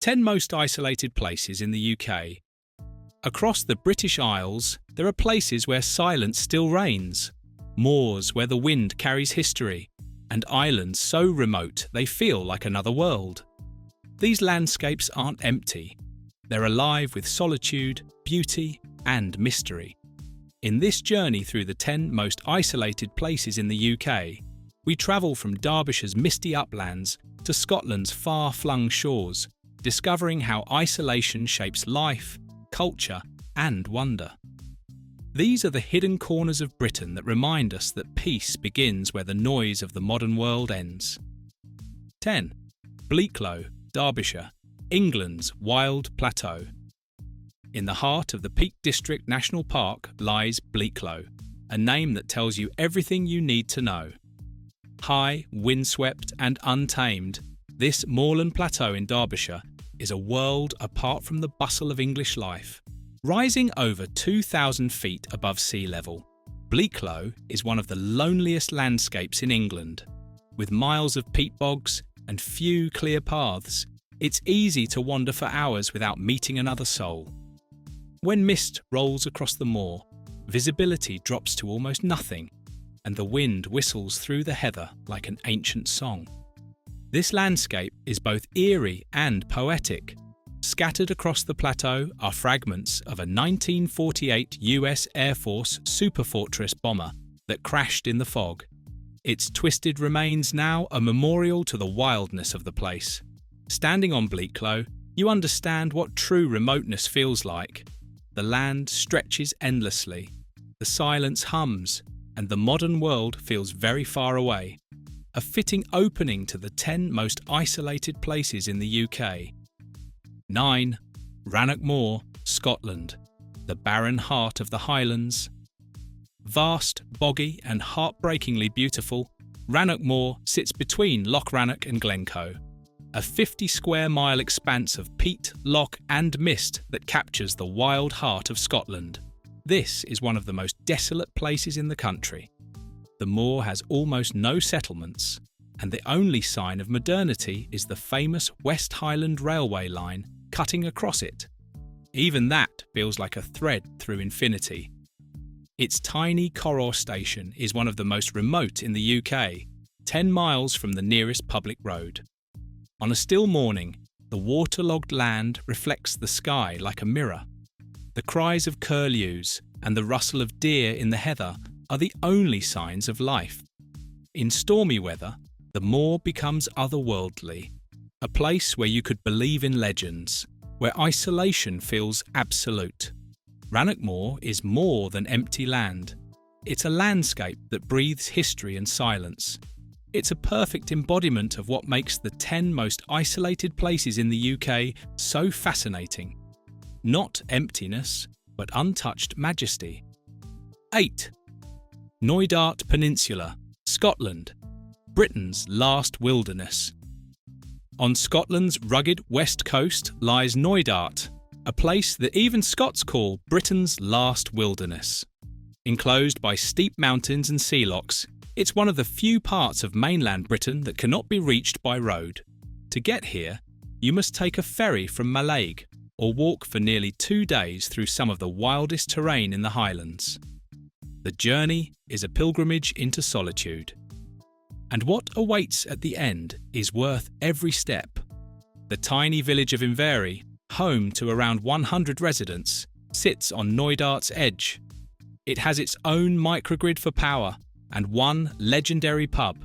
10 most isolated places in the UK. Across the British Isles, there are places where silence still reigns, moors where the wind carries history, and islands so remote they feel like another world. These landscapes aren't empty. They're alive with solitude, beauty, and mystery. In this journey through the 10 most isolated places in the UK, we travel from Derbyshire's misty uplands to Scotland's far-flung shores, discovering how isolation shapes life, culture, and wonder. These are the hidden corners of Britain that remind us that peace begins where the noise of the modern world ends. 10. Bleaklow, Derbyshire, England's wild plateau. In the heart of the Peak District National Park lies Bleaklow, a name that tells you everything you need to know. High, windswept, and untamed, this moorland plateau in Derbyshire is a world apart from the bustle of English life. Rising over 2,000 feet above sea level, Bleaklow is one of the loneliest landscapes in England. With miles of peat bogs and few clear paths, it's easy to wander for hours without meeting another soul. When mist rolls across the moor, visibility drops to almost nothing, and the wind whistles through the heather like an ancient song. This landscape is both eerie and poetic. Scattered across the plateau are fragments of a 1948 US Air Force Superfortress bomber that crashed in the fog. Its twisted remains now a memorial to the wildness of the place. Standing on Bleaklow, you understand what true remoteness feels like. The land stretches endlessly, the silence hums, and the modern world feels very far away. A fitting opening to the 10 most isolated places in the UK. 9. Rannoch Moor, Scotland, the barren heart of the Highlands. Vast, boggy and heartbreakingly beautiful, Rannoch Moor sits between Loch Rannoch and Glencoe, a 50-square-mile expanse of peat, loch and mist that captures the wild heart of Scotland. This is one of the most desolate places in the country. The moor has almost no settlements, and the only sign of modernity is the famous West Highland Railway line cutting across it. Even that feels like a thread through infinity. Its tiny Coror station is one of the most remote in the UK, 10 miles from the nearest public road. On a still morning, the waterlogged land reflects the sky like a mirror. The cries of curlews and the rustle of deer in the heather are the only signs of life. In stormy weather, the moor becomes otherworldly, a place where you could believe in legends, where isolation feels absolute. Rannoch Moor is more than empty land. It's a landscape that breathes history and silence. It's a perfect embodiment of what makes the 10 most isolated places in the UK so fascinating. Not emptiness, but untouched majesty. 8. Knoydart Peninsula, Scotland, Britain's last wilderness. On Scotland's rugged west coast lies Knoydart, a place that even Scots call Britain's last wilderness. Enclosed by steep mountains and sea lochs, it's one of the few parts of mainland Britain that cannot be reached by road. To get here, you must take a ferry from Mallaig or walk for nearly 2 days through some of the wildest terrain in the Highlands. The journey is a pilgrimage into solitude. And what awaits at the end is worth every step. The tiny village of Inverness, home to around 100 residents, sits on Knoydart's edge. It has its own microgrid for power and one legendary pub,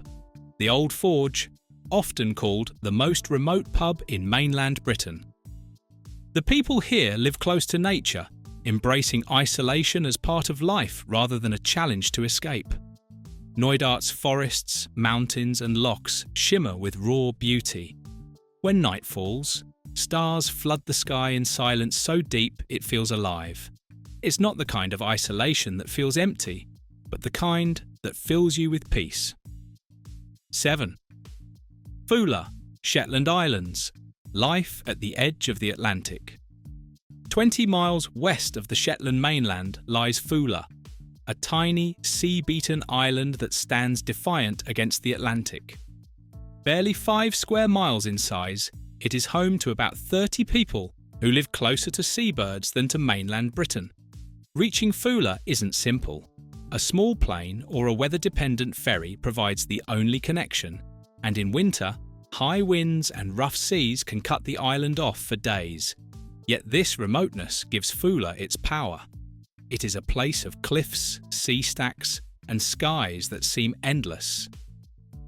the Old Forge, often called the most remote pub in mainland Britain. The people here live close to nature, embracing isolation as part of life rather than a challenge to escape. Knoydart's forests, mountains and lochs shimmer with raw beauty. When night falls, stars flood the sky in silence so deep it feels alive. It's not the kind of isolation that feels empty, but the kind that fills you with peace. 7. Foula, Shetland Islands, life at the edge of the Atlantic. 20 miles west of the Shetland mainland lies Foula, a tiny, sea-beaten island that stands defiant against the Atlantic. Barely 5 square miles in size, It is home to about 30 people who live closer to seabirds than to mainland Britain. Reaching Fula isn't simple. A small plane or a weather-dependent ferry provides the only connection, and in winter, high winds and rough seas can cut the island off for days. Yet this remoteness gives Fula its power. It is a place of cliffs, sea stacks, and skies that seem endless.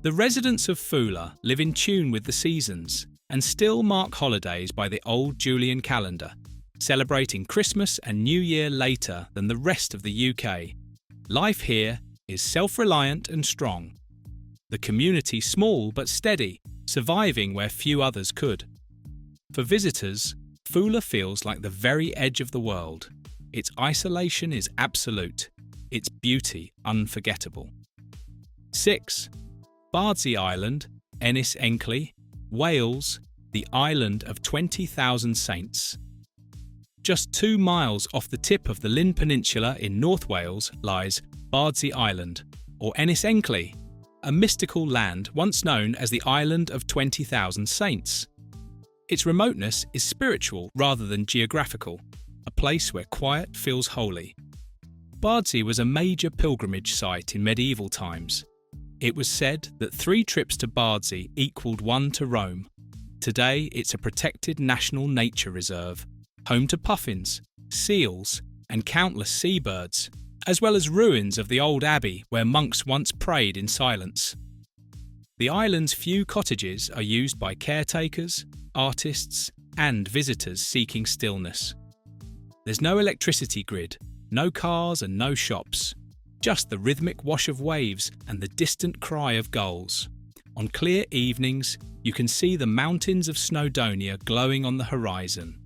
The residents of Fula live in tune with the seasons and still mark holidays by the old Julian calendar, celebrating Christmas and New Year later than the rest of the UK. Life here is self-reliant and strong. The community small but steady, surviving where few others could. For visitors, Fula feels like the very edge of the world. Its isolation is absolute, its beauty unforgettable. 6. Bardsey Island, Ynys Enlli, Wales, the island of 20,000 saints. Just 2 miles off the tip of the Llyn Peninsula in North Wales lies Bardsey Island, or Ynys Enlli, a mystical land once known as the Island of 20,000 Saints. Its remoteness is spiritual rather than geographical, a place where quiet feels holy. Bardsey was a major pilgrimage site in medieval times. It was said that 3 trips to Bardsey equalled 1 to Rome. Today it's a protected national nature reserve, home to puffins, seals, and countless seabirds, as well as ruins of the old abbey where monks once prayed in silence. The island's few cottages are used by caretakers, artists, and visitors seeking stillness. There's no electricity grid, no cars and no shops, just the rhythmic wash of waves and the distant cry of gulls. On clear evenings, you can see the mountains of Snowdonia glowing on the horizon.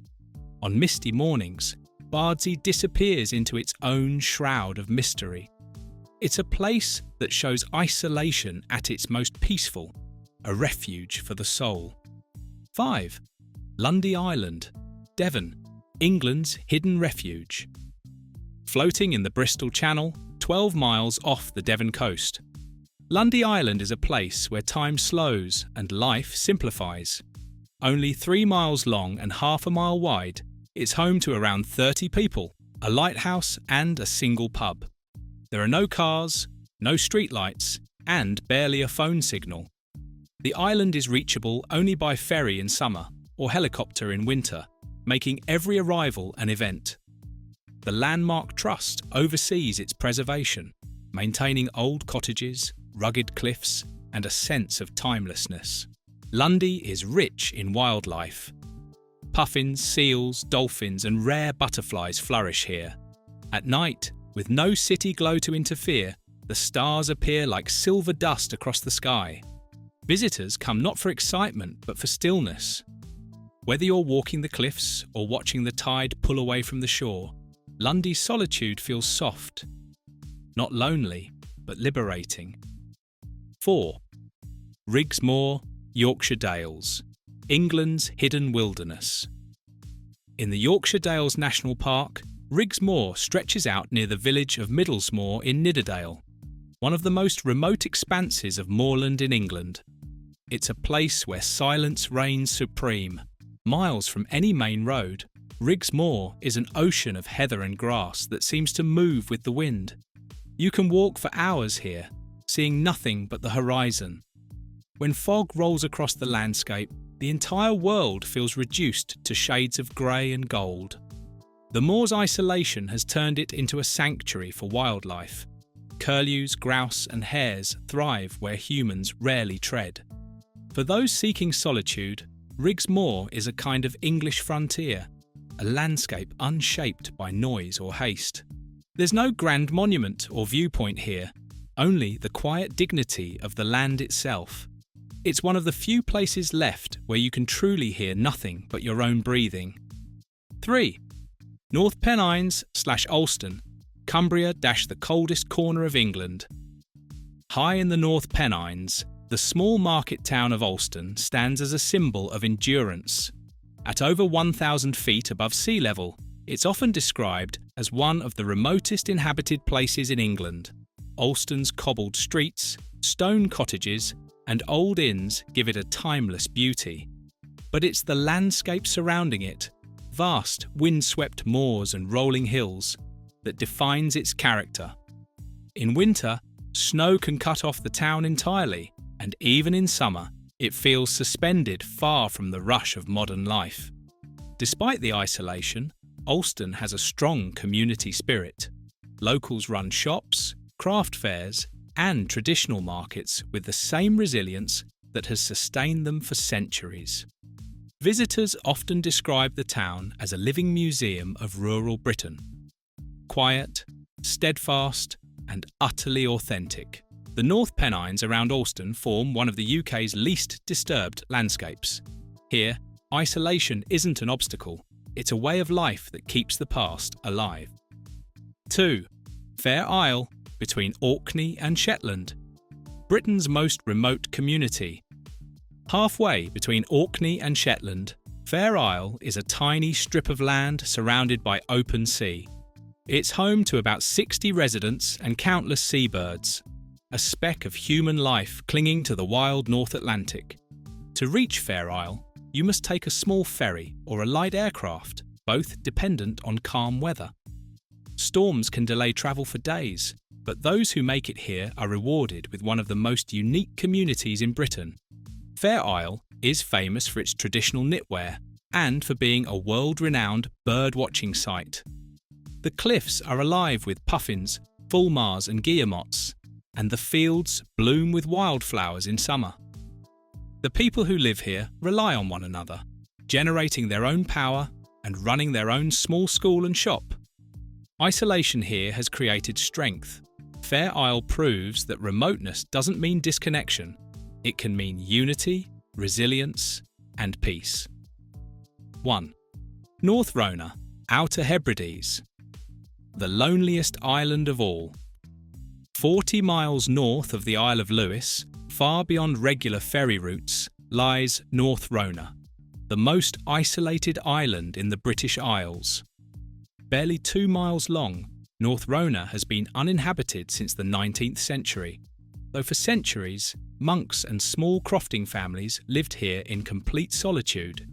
On misty mornings, Bardsey disappears into its own shroud of mystery. It's a place that shows isolation at its most peaceful, a refuge for the soul. 5. Lundy Island, Devon, England's hidden refuge. Floating in the Bristol Channel, 12 miles off the Devon coast, Lundy Island is a place where time slows and life simplifies. Only 3 miles long and half a mile wide, it's home to around 30 people, a lighthouse and a single pub. There are no cars, no streetlights, and barely a phone signal. The island is reachable only by ferry in summer or helicopter in winter, making every arrival an event. The Landmark Trust oversees its preservation, maintaining old cottages, rugged cliffs, and a sense of timelessness. Lundy is rich in wildlife. Puffins, seals, dolphins, and rare butterflies flourish here. At night, with no city glow to interfere, the stars appear like silver dust across the sky. Visitors come not for excitement, but for stillness. Whether you're walking the cliffs or watching the tide pull away from the shore, Lundy's solitude feels soft. Not lonely, but liberating. 4. Riggs Moor, Yorkshire Dales, England's hidden wilderness. In the Yorkshire Dales National Park, Riggs Moor stretches out near the village of Middlesmoor in Nidderdale, one of the most remote expanses of moorland in England. It's a place where silence reigns supreme. Miles from any main road, Riggs Moor is an ocean of heather and grass that seems to move with the wind. You can walk for hours here, seeing nothing but the horizon. When fog rolls across the landscape, the entire world feels reduced to shades of grey and gold. The moor's isolation has turned it into a sanctuary for wildlife. Curlews, grouse, and hares thrive where humans rarely tread. For those seeking solitude, Riggs Moor is a kind of English frontier, a landscape unshaped by noise or haste. There's no grand monument or viewpoint here, only the quiet dignity of the land itself. It's one of the few places left where you can truly hear nothing but your own breathing. 3. North Pennines/Ulston, Cumbria - the coldest corner of England. High in the North Pennines, the small market town of Ulston stands as a symbol of endurance. At over 1,000 feet above sea level, it's often described as one of the remotest inhabited places in England. Ulston's cobbled streets, stone cottages, and old inns give it a timeless beauty. but it's the landscape surrounding it, vast windswept moors and rolling hills, that defines its character. In winter, snow can cut off the town entirely, and even in summer, it feels suspended far from the rush of modern life. Despite the isolation, Alston has a strong community spirit. Locals run shops, craft fairs, and traditional markets with the same resilience that has sustained them for centuries. Visitors often describe the town as a living museum of rural Britain. Quiet, steadfast, and utterly authentic. The North Pennines around Alston form one of the UK's least disturbed landscapes. Here, isolation isn't an obstacle, it's a way of life that keeps the past alive. 2. Fair Isle, between Orkney and Shetland. Britain's most remote community. Halfway between Orkney and Shetland, Fair Isle is a tiny strip of land surrounded by open sea. It's home to about 60 residents and countless seabirds, a speck of human life clinging to the wild North Atlantic. To reach Fair Isle, you must take a small ferry or a light aircraft, both dependent on calm weather. Storms can delay travel for days, but those who make it here are rewarded with one of the most unique communities in Britain. Fair Isle is famous for its traditional knitwear and for being a world-renowned bird-watching site. The cliffs are alive with puffins, fulmars and guillemots, and the fields bloom with wildflowers in summer. The people who live here rely on one another, generating their own power and running their own small school and shop. Isolation here has created strength. Fair Isle proves that remoteness doesn't mean disconnection. It can mean unity, resilience, and peace. 1. North Rona, Outer Hebrides. The loneliest island of all. 40 miles north of the Isle of Lewis, far beyond regular ferry routes, lies North Rona, the most isolated island in the British Isles. Barely 2 miles long, North Rona has been uninhabited since the 19th century, though for centuries, monks and small crofting families lived here in complete solitude.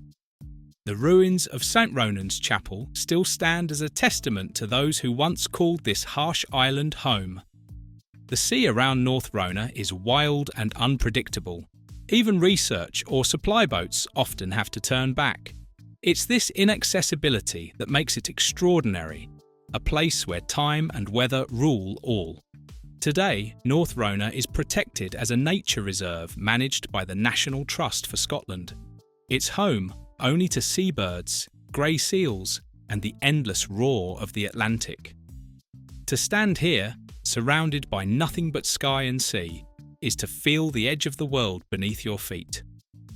The ruins of St. Ronan's Chapel still stand as a testament to those who once called this harsh island home. The sea around North Rona is wild and unpredictable. Even research or supply boats often have to turn back. It's this inaccessibility that makes it extraordinary, a place where time and weather rule all. Today, North Rona is protected as a nature reserve managed by the National Trust for Scotland. It's home only to seabirds, grey seals, and the endless roar of the Atlantic. To stand here, surrounded by nothing but sky and sea, is to feel the edge of the world beneath your feet.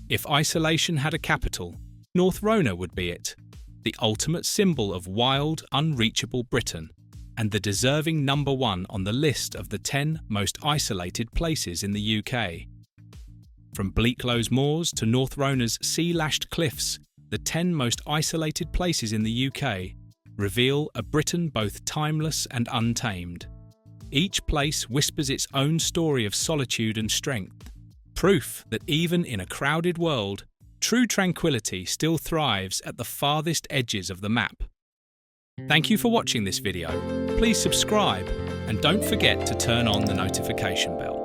If isolation had a capital, North Rona would be it, the ultimate symbol of wild, unreachable Britain, and the deserving number 1 on the list of the 10 most isolated places in the UK. From Bleaklow's moors to North Rona's sea-lashed cliffs, the 10 most isolated places in the UK reveal a Britain both timeless and untamed. Each place whispers its own story of solitude and strength, proof that even in a crowded world, true tranquility still thrives at the farthest edges of the map. Thank you for watching this video. Please subscribe and don't forget to turn on the notification bell.